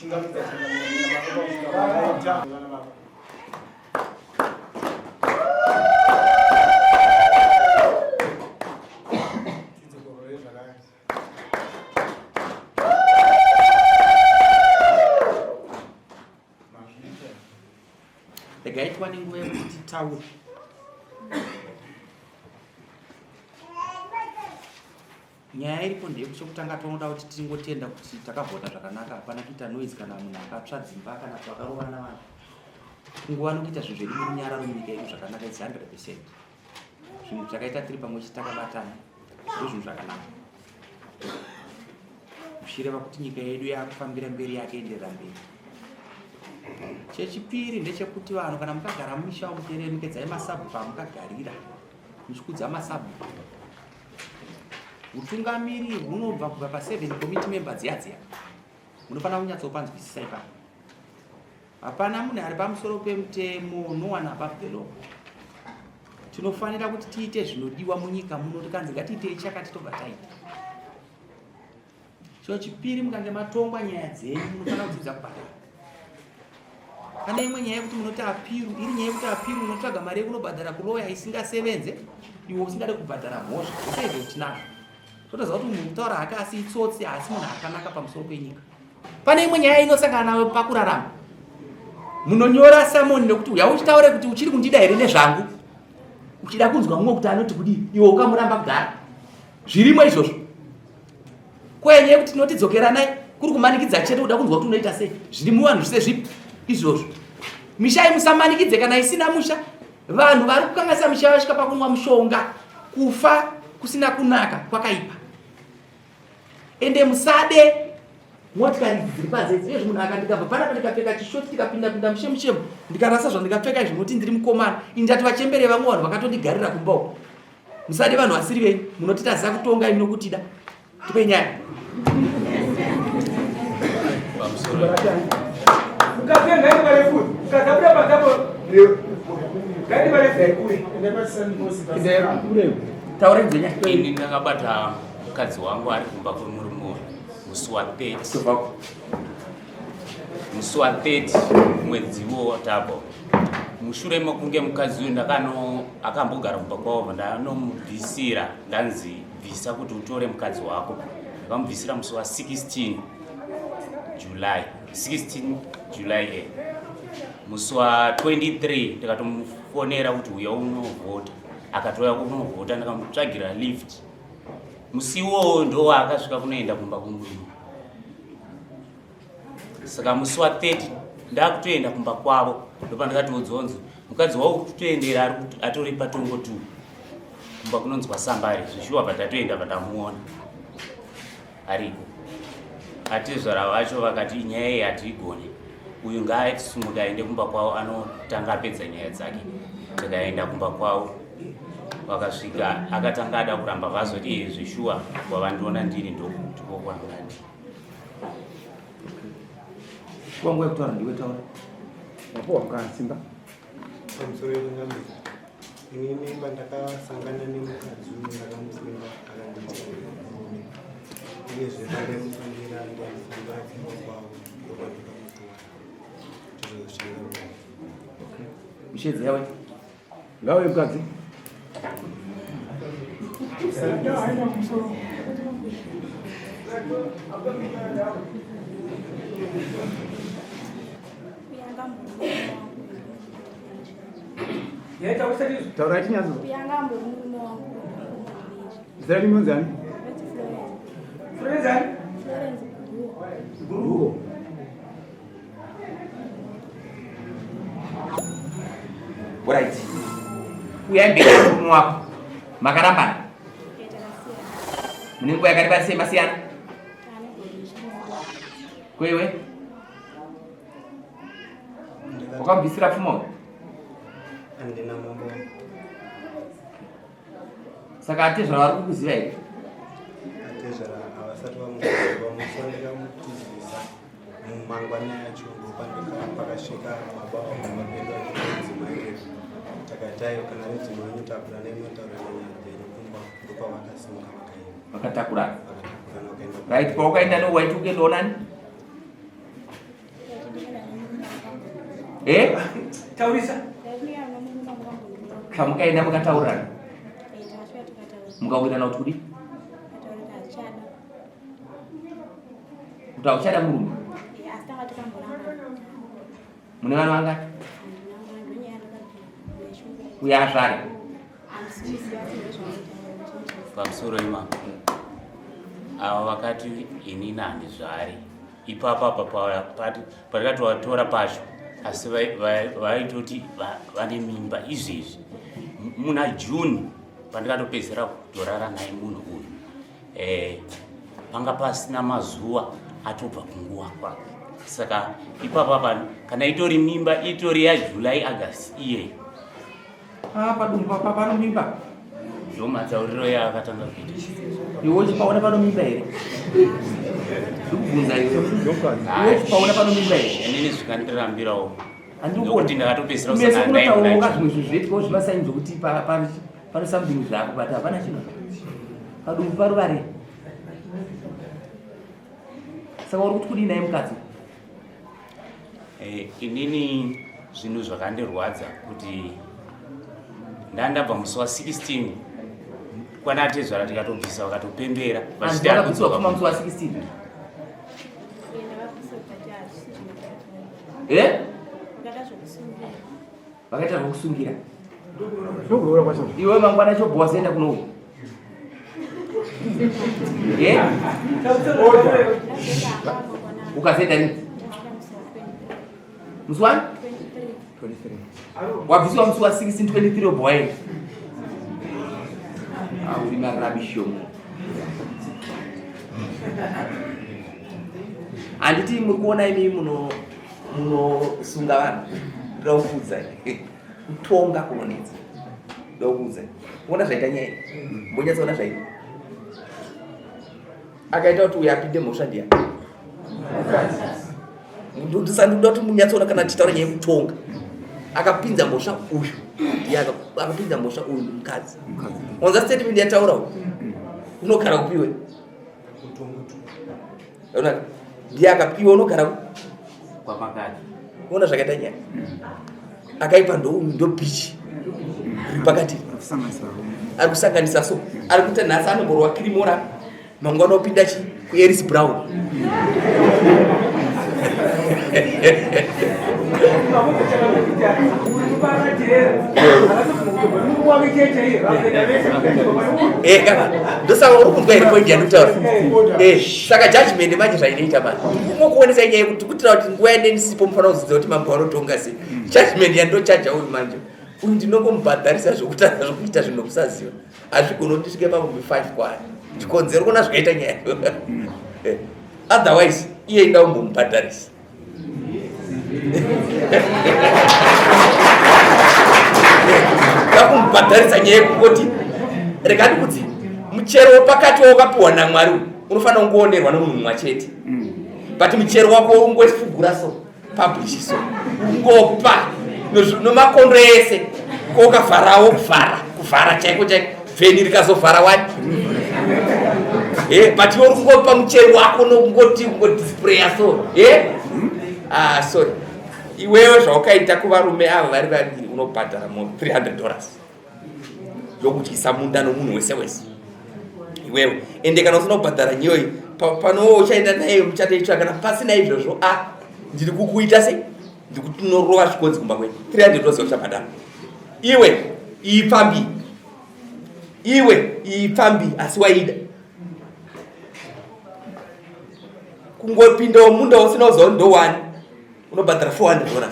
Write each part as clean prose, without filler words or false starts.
Ndagaitwa nenguva yekuti taure. Nyaya iripo ndeyekutanga tonoda kuti tingotenda kuti takavhota zvakanaka, hapana kuita noise kana munhu akatsva dzimba kana kuti vakarovana navanhu. Kunguva nokuita zvinhu zviri murunyararo munyika yedu zvakanaka is 100%. Zvinhu zvakaita tiri pamwe chete takabatana ndizvo zvinhu zvakanaka. Zvichireva kuti nyika yedu yakufambira mberi yakuenderera mberi. Chechipiri ndechekuti vanhu kana mukagara mumisha muteremekedzai masabhu pamukagarira muchikudza masabhu. Utungamiri hunobva kubva pa7 committee members dziya munofanira kunyatsopanzwisisa ipapo. Hapana munhu ari pamusoro pemutemo, no one above the law. Tinofanira kuti tiite zvinodiwa munyika muno, tikanzi ngatiitei chakati tobva taita. Chechipiri mukange matongwa nyaya dzenyu munofanira kudzidza kubhadhara. Kana imwe nyaya yekuti munoti apiru, iri nyaya yekuti apiru unotsvaga mari yekunobhadhara kuloya isingasevenze, iwe usingade kubhadhara mhosva, usaizo tinazvo. Totoziva kuti munhu kutaura hake asi itsotsi, asi munhu akanaka pamusoro penyika. Pane imwe nyaya inosangana nawe pakurarama. Munonyora samoni nekuti uya uchitaure kuti uchiri kundida here nezvangu. Uchida kunzwa mumwe kuti anoti kudii, iwe ukamuramba kugara. Zvirimo izvozvo. Kwenye kuti tinotidzokeranai kuri kumanikidza chete kuda kunzwa kuti unoita sei. Zviri muvanhu zvise zvipi izvozvo. Misha imusamanikidze kana isina musha. Vanhu vari kukanganisa misha vasvika pakunwa mushonga. Kufa kusina kunaka kwakaipa. Ende musade motikari dziri panze dziri munhu akandikabva panapa ndikapfeka chishoti tikapinda mushemu ndikarasa zvandikapfeka izvo noti ndiri mukomana indati vachembere vamwe vanhu vakatondigarira kumbawo. Musade vanhu vasiri venyu munoti taziva kutonga imi nokutida tipe nyaya. Ini ndakabata mukadzi wangu ari kumba kwemurumuri musi wa 30 mwedzi wotabo. Mushure mekunge mukadzi uyu akambogara kumba kwavo ndanomubvisira ndanzi bvisa kuti utore mukadzi wako. Ndakamubvisira musi wa 16 July. Musi wa 23 ndikatomufonera kuti uya unovhota. Akatoya kunovhota ndakamutsvagira lift. Musi iwowo ndo akasvika kunoenda kumba kumurumuri. Saka musi wa 30 ndakutoenda kumba kwavo ndopandakatodzonzo mukadzi wavo kutoendera atori patongo 2 kumba kunonzwa Sambari zvishuwa patatoenda patamuona ariko. Atizvara vacho vakati nyaya iyi hatiigone, uyu ngaatisimuka aende kumba kwavo anotanga apedza nyaya dzake. Tikaenda kumba kwavo wakasvika akatanga ada kuramba vazoti zvishuwa wavandiona ndiri ndokwangu ndani. Kwangu yekutaura ndiwe taura. Wapo wakasimba. Pamusoro yengamisa. Inini bandakasangana nemukadzi ndakamusimba akanditevera. Ine zvekare mufanira ndamufambira kumba kwavo ndokwandikamutora. Ndizvozvichinga. Mishedzi yawe. Ngawe mukadzi. Taura chinyazo. Zera ni mwanzani? Florence. Guru. Alright. Uyambira munhu wako. Makarambana. Munenguva yakareba sei masiyana? Kwewe? Wakamubvisira pfumo? Handina mambo. Saka atezvara vari kukuziva here? Atezvara havasati vamufanira mutizivisa mumangwana yacho ndopakasvika baba vamapenda chidzimai takatayo kana redzimai inotakura neinotaura nenyaya dzenyu kumba ndopavakasimuka vakatakurana. Right, paukaenda newaiti ukendoonani? Taurisa. Kamukaenda mukataurana. Mukawirana kuti kudi? Kuti auchada murume. Mune vana vangati? Kuyazvare. Pamusoro imopo ava vakati inini handizvari ipapa patakatovatora pacho asi vaitoti vane mimba izvezvi muna June pandakatopedzera kutorara naye munhu uyu panga pasina mazuva atobva kunguva kwake saka ipapa kana itori mimba itori yaJuly August iye padumbu papa pano mimba ndo matauriro yaakatanga kuita iwe uchipaona pano mimba here ndikubvunza iwe uchipaona pano mimba here inini zvikandirambirawo handikuti nokuti ndakatopedzera kunotaurawo zvimwe zvinhu zviitikawo zvimasaini zvokuti pane something zvako but hapana chino padumbu paruvare saka uri kuti kudii naye mukadzi inini zvinhu zvakandirwadza kuti ndandabva musi wa16 kwanatezvara tikatobvisa vakatopembera vachitaakutsiwa kuma musi wa16 vakaita zvokusungira iwe mangwana chobva wasaenda kuno ukasaenda rini musi wani 23 wabvisiwa musi wa16 23 wobva waenda uri marabishomo handiti muri kuona imi munosunga vanhu ndaukuudza kutonga kunonetsa ndaukuudza kuona zvaita nyaya mbonyatsaona zvaita akaita kuti uyo apinde mhosva ndiya ndisandikuda kuti munyatsaona kana tichitaura nyaya yekutonga akapinza mhosva uyu akapinza mhosva uyu mukadzi wanza statement yataura unogara kupiwe ndiye akapiwa unogara kwapakati kuona zvakaita nyaya akaipa ndo bichi riri pakati ari kusanganisa so ari kuita nhasi anomborwa kirimora mangwana opinda kuEris Brown ndosaka uri kunzwa here point yandikutaura saka judgment manje zvainoita mani mokuonesa nyaya yekuti kutira kuti nguva yandenisipo mufanira kuzidzwa kuti mambo anotonga sei judgment yandochaja uyu manje uyu ndinongomubhadharisa zvokutanga zvokuita zvinhu kusaziva hazvigona kuti ndisvike pamumbi 5 kwaari chikonzero kuona zvakaita nyaya otherwise iye indakumbomubhadharisa ndakumubhadharisa nyaya yekungoti rekani kuti muchero wepakati wawakapiwa naMwari unofanira kungoonerwa nomunhu mumwe chete but muchero wako ungofugura so publish so ungopa nomakondo ese kokavharawo kuvhara chaiko chaiko vheni rikazovhara wani but iwe uri kungopa muchero wako nokungoti ungodisplaya so sorry iwewe zvaukaita kuvarume ava vari vaviri unobhadhara $300 yokutyisa munda nomunhu wese wese iwewe ende kana usina kubhadhara nyoyi panowo uchaenda naye muchatoitsva kana pasina izvozvo ndiri kukuita sei ndikuti unorova zvikonzi kumba kwenyu $300 uchabhadhara iwe ipfambi asi waida kungopindawo munda usina uzawo ndo wani unobhadhara $400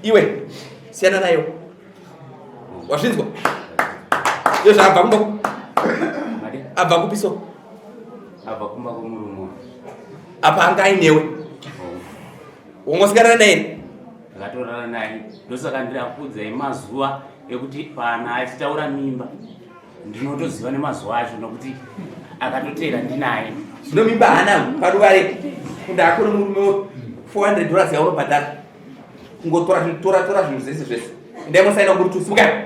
iwe siyana nayo wazvinzwa iyo zvaabva kumba abva kupiso abva kumba kumurume apa anga ainewe wongosigarana naye ndakatorara naye ndosaka ndirakuudzai mazuva ekuti pana achitaura mimba ndinotoziva nemazuva acho nokuti akatotera ndinaye zvino mimba hana paruvare kuti akone murume $400 yaunobhadhara kungotora zvinhu zvese zvese ndaimusaina kuti tusimuka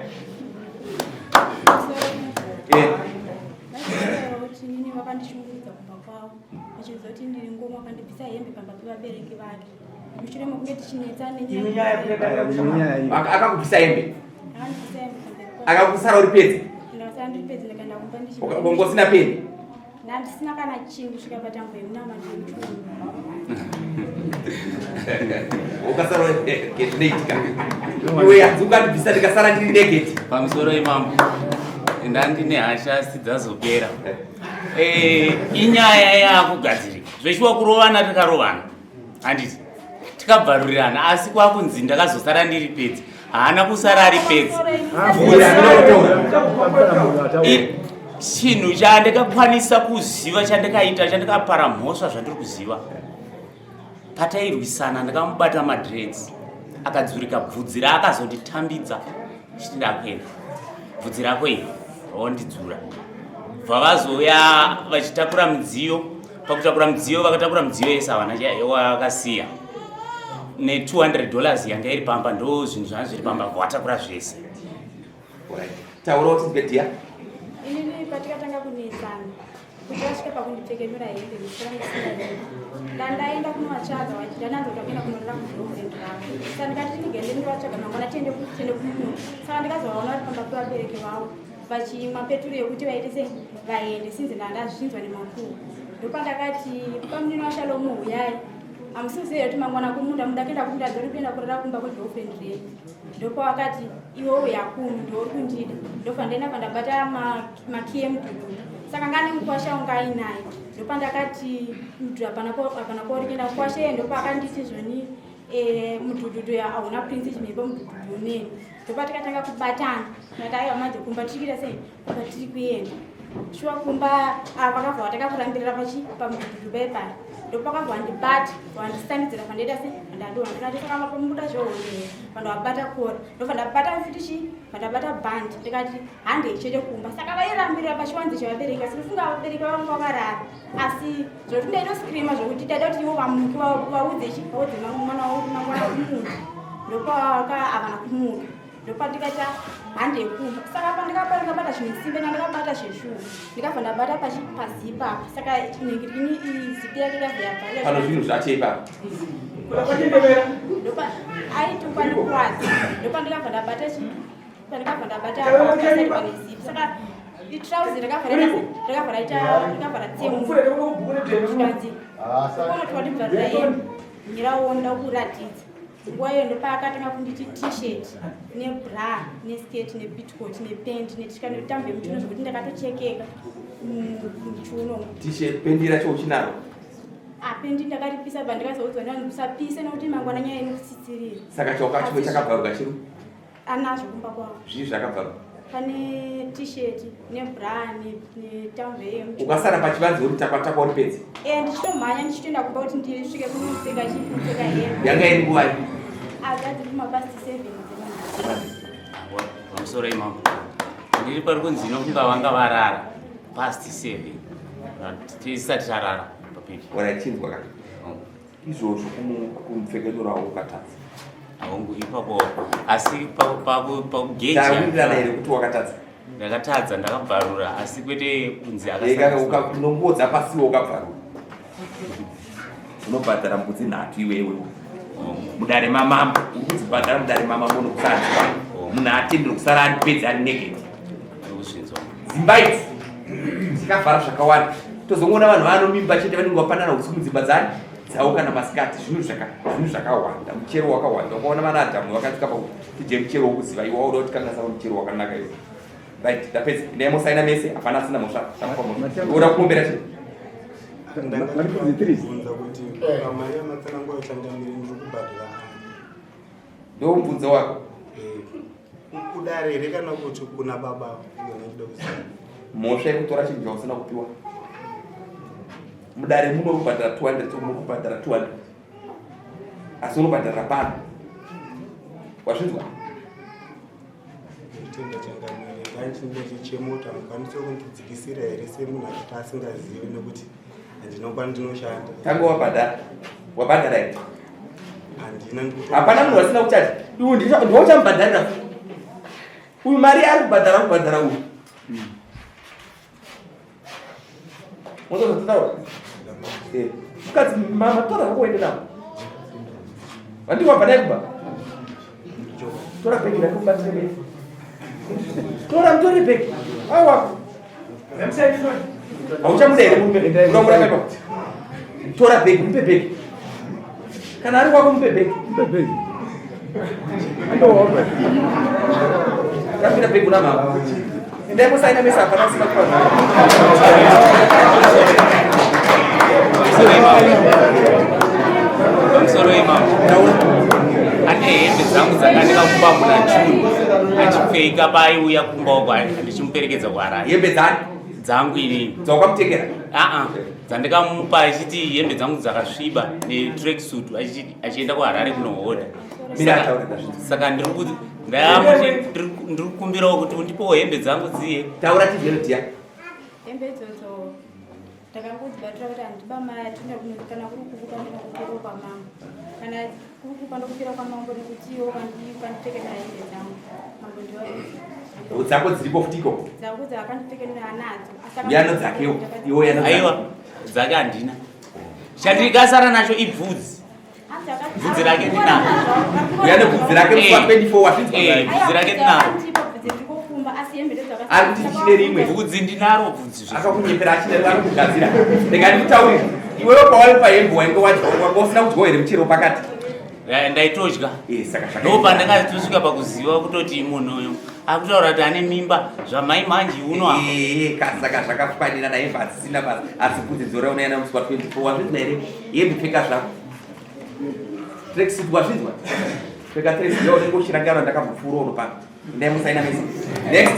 wavo vachizoti ndiri ngoma vakandibvisa hembe pamba pevabereki vake mushure mekunge tichinetsana akakubvisa hembe akandibvisa hembe pamberi akakusara uri pedzi ndakasara ndiri pedzi ndikaenda kumba ngosina peni ndandisina kana chinhu kusvika patambo yemunamaemuchunu ukasara zvinoitika iwe yanzi ukandibvisa ndikasara ndiri negeti pamusoro imambo ndandine hasha asi dzazopera inyaya yakugadzirika zvechiwa kurovana tikarovana handiti tikabvarurirana asi kwakunzi ndakazosara ndiri pedzi haana kusara ari pedzi chinhu chandikakwanisa kuziva chandikaita chandikapara mhosva zvandiri kuziva patairwisana ndikamubata madreads akadzurika bvudzi raakazonditambidza chiti ndakwenda bvudzi rako iri rawandidzura vakazouya vachitakura midziyo pakutakura midziyo vakatakura midziyo yese havakasiya ne$200 yanga iri pamba ndo zvinhu zvanga zviri pamba vatakura zvese taura kuti ndipediya inini patikatanga kunetsana kuti vasvike pakundipfekenura hembe ndisingaenda ndandaenda kunovatsvaga vachida nanzoda kuenda kunorora kugirlfriend ravo saka ndikati ndigende ndivatsvaga mangwana tiende kumuno saka ndikazovaona vari pamba pevabereki vavo vachimwa peturu yekuti vaite sei vaende sinzi ndandazvinzwa nemakuru ndopandakati pamunini washalomu huyai amusizive kuti mangwana kumunda mudakuenda kumunda dzori kuenda kurara kumba kwegirlfriend rei ndopavakati iwewo yakunu ndouri kundida ndopandaenda pandabata makiye mudhudhu saka ngane mukwasha unga ainaye ndopandakati mudhudhu hapana kwauri kuenda kukwasha ndopakanditi zvoni mudhudhu hauna prince chimhepo mudhudhu uneni ndopatikatanga kubatana nati aiwa manje kumba tichikuita sei kumba tiri kuenda shuwa kumba vakabva vatakafurambirira pamudhudhu pepari ndopakabva vandibata vandistandidzira pandaita se vandadonha ndikati sakamba pamubuda zvohonee vandavabata kora ndobva ndabata fitichi vandabata bhandi ndikati handei chete kumba saka vairambirira pachiwanze chevabereki asi kufunga vabereki vavanga vakarara asi zvokuti ndaitoskrima zvokuti taida kuti ivo vamuki vaudze mwana mangwana kumunhu ndopavaka havana kumuka ndopandikata handei kumba saka pandikabata chinhu simbe nandikabata zveshuwa ndikabva ndabata pazipa saka nhingirini izipi yake pano zvinhu zvachei papa aiti kwanikwadzi ndopandikabva ndabata pasati pane zipi saka itrauzi rakabva ratsemuikanzi unotiwa ndibvarira hembe nyiraonda kuratidza nguva iyo ndopakatanga kunditi t-shirt nebra nesketi nepitcoat nepent netika netambo yemuchiuno zvokuti ndakatochekeka muchiuno t-shirt pendi racho uchinaro apendi ndakaripisa ba ndikazoudzwa ndandisapise nokuti mangwana nyaya inokusitsirira saka chaukachiwe chakabvaruka chiro anazvo kumba kwavo zvii zvakabvaruka pane t-shirt nebra netambo yemuchiuno ukasara pachivanze uri takwatakwa uri pedzi ndichitomhanya ndichitoenda kumba kuti ndisvike kunopfeka chipfeka hembe yanga iri nguva azadziri kumapasti 7 pamusoro imambo ndiri pari kunzi inokunga vanga varara past 7 tisati tarara papiri warachinzwa kana izvozvo kumupfekedurawo ukatadza aungu ipapo asi pakugeji tawirirana here kuti wakatadza ndakatadza ndakabvarura asi kwete kunzi unongodza pasiwo ukabvarura unobhadhara mbudzi nhatu iwewe mudare mamambo uri kudzibhadhara mudare mamambo nokusadzwa munhu atendere kusara ari pedzi ari negeti dzimba idzi dzikavhara zvakawanda tozongoona vanhu vanomimba chete vanenge vapanana usiku mudzimba dzavo kana masikati zvinhu zvakawanda muchero wakawanda ukaona vanadamu vakatsika pakutije muchero wokuziva iwe wauda kuti kangasava muchero wakanaka iwe right tapedza inai mosaina mese hapana asina mhosva oda kuombera chete ndangabvunza kuti pamari yamatsanangwa yochandamiri ndiri kubhadhira ndo mubvunzo wako kudare here kana kuti kuna baba ndoda kuziva mhosva yekutora chinhu chausina kupiwa mudare muno kubhadhara 200 munokubhadhara 200 asi unobhadharira pano wazvinzwa tenda changamire nganchinde chemota mukwanisa kundidzikisira here semunhu achiti asingazivi nekuti handinokwana ndinoshanda tanga wabhadhara here handina hapana munhu wasina kuchati iwe ndiwochamubhadharira uyu mari ari kubhadhara uyu mozozotaura Mukadzi mama tora kuende nawo. Wandiwa bana kuba. Tora begi na kuba tsebe. Tora mtori begi. Awa. Namsai fine. Auchamudere mumbe. Unomura pepa. Tora begi mpe begi. Kana ari kwako mpe begi. Mpe begi. Ando opa. Kapita begi na mama. Ndemo saina mesa para sima kwa. Pamusoro imamo ane hembe dzangu dzakandikakupa muna June achipfeka paiuya kumba uko ndichimuperekedza kuHarare. Hembe dzangu inini dzawakamutekera dzandikamupa achiti hembe dzangu dzakasviba netrack suit achienda kuHarare kunohoda. Saka ndiri kukumbirawo kuti undipewo hembe dzangu dziye. Taura tizvenotiya hembe idzodzo ndakangodzibatira kuti handiba mari atenda kana kuri kukupa ndinokupira kwamambo kana kuri kukupa ndokupira kwamambo nekutiwo kandipfekera hembe dzangu mambo ndiwa dzako dziripo futiko dzangu dzakandipfekera nadzo yano dzakewo iwo yano aiwa dzake handina chandikasara nacho ibvudzi bvudzi rake ndinaro yano bvudzi rake mufa 24 wafinzwa bvudzi rake ndinaro ari kuti tichine rimwe bvudzi ndinaro bvudzi akakunyepera achine kugadzira ndikandikutaurira iwewo pauri pahembe wainge wasina kudyiwa here muchero pakati ndaitodya saka ndo pandakatosvika pakuziva kutoti munhu uyu akutaura kuti ane mimba zvamai manji uno saka zvakafanira nahembe asisina basa asi bvudzi dzora unaena muswa 24 wazvinzwa here hembe pfeka zvako tracksuit wazvinzwa pfeka tracksuit yao unenge uchirangara ndakambopfuura uno pano ndaimusaina mesa next